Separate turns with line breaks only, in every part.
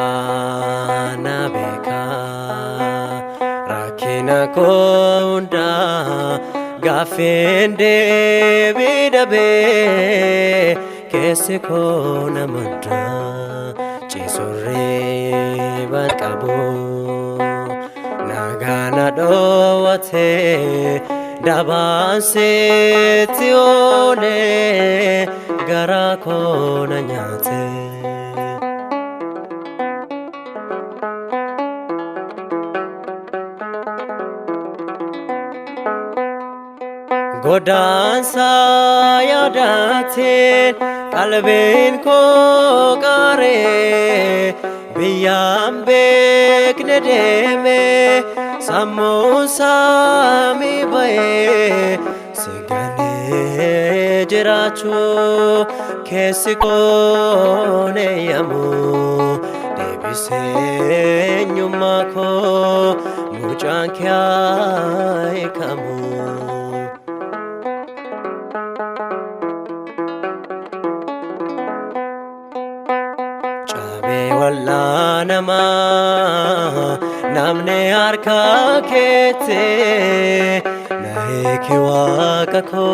Sikofana beka rakina konda gafende bidabe kesikona manda chisore bakabo nagana dowate dabanse tiole garakona nyate Godansa yadatin kalbin ko kare biyam bekne deme samun sami baye sigane jirachu kesiko ne yamu debise nyumako mujan kya kamu Walla nama namne arka kete nahe kiwaka ko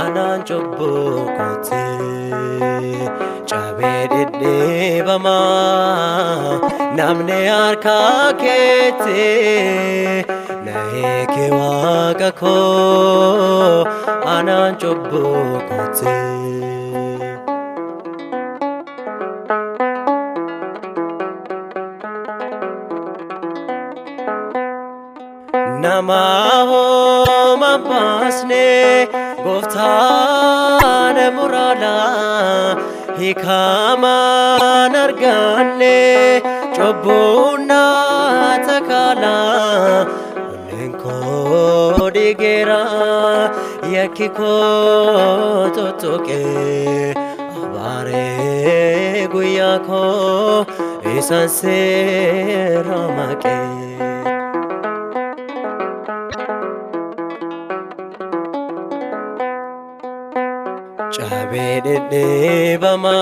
anan chobbo kote chabe didde bama namne arka kete nahe kiwaka ko anan chobbo kote Namaho mapasne goftane murala hikama nargane chobuna takala lenko digera yakiko totoke abare guyako isanse ramake Chabe didde bama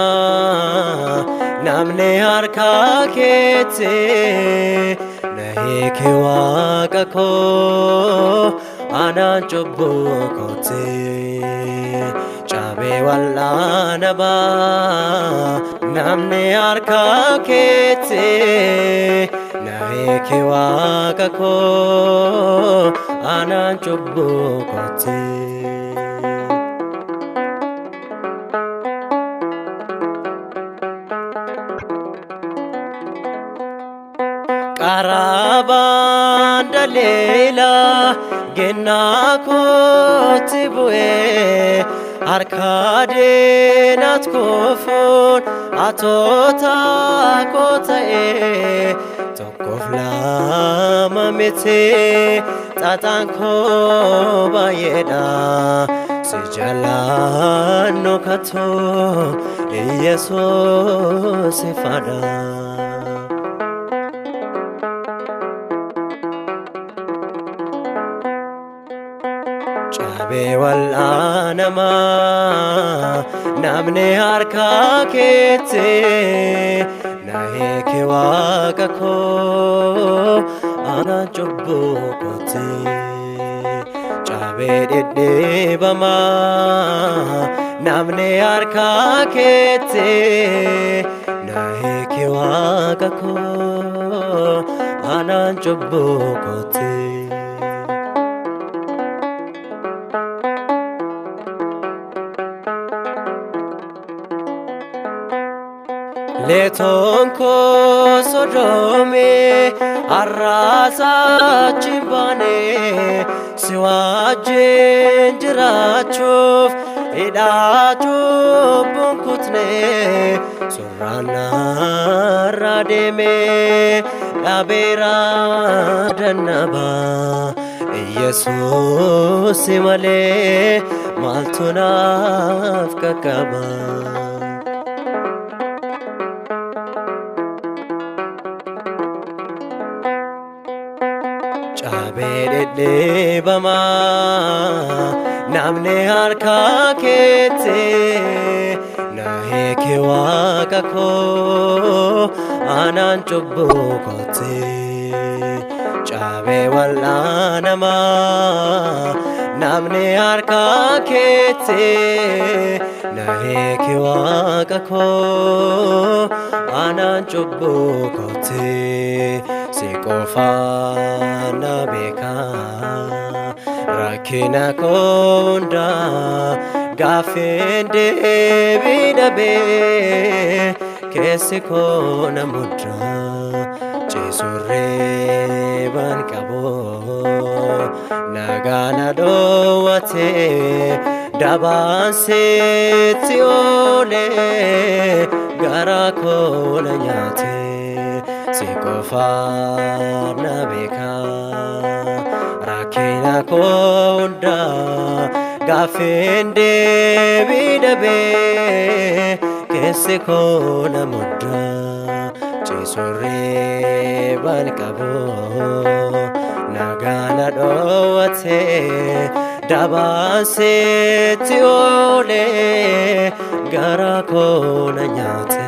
namne harka kete nahe kiwaka ko anan chobbo kote chabe walla naba namne harka kete nahe kiwaka ko anan chobbo kote Karaban dalela genna kotibue arkade nat kofon atota kotae tokofla mamete tatanko bayeda sijalan no kato yeso sefada Chabe walla nama namne harka kete nahe kiwaka ko anan chobbo kote chabe didde bama namne harka kete nahe kiwaka ko anan chobbo kote Letonko sodome arrasa chimbane siwajen jirachuf idachuf bunkutne surana rademe dabera danaba Yesuus malee maaltu naaf qaqqaba. Cabee dhedheebamaa namni harka keetti na hiike Waaqa koo anaan cubbuu kootti. Cabee wal'aanamaa namni harka keetti na hiike Waaqa koo anaan cubbuu kootti. Si qofaan na beeka rakkina koo hundaa gaaffii deebii dhabee keessi koo na mudda ciisurree baan qabu nagaa na dhoowwatee dabaan sitti oolee garaa koo na nyaate. Si qofaan na beeka rakkina koo hundaa gaaffii deebii dhabee keessi koo na mudda ciisurree baan qabu nagaa na dhoowwatee dabaan sitti oolee garaa koo na nyaate.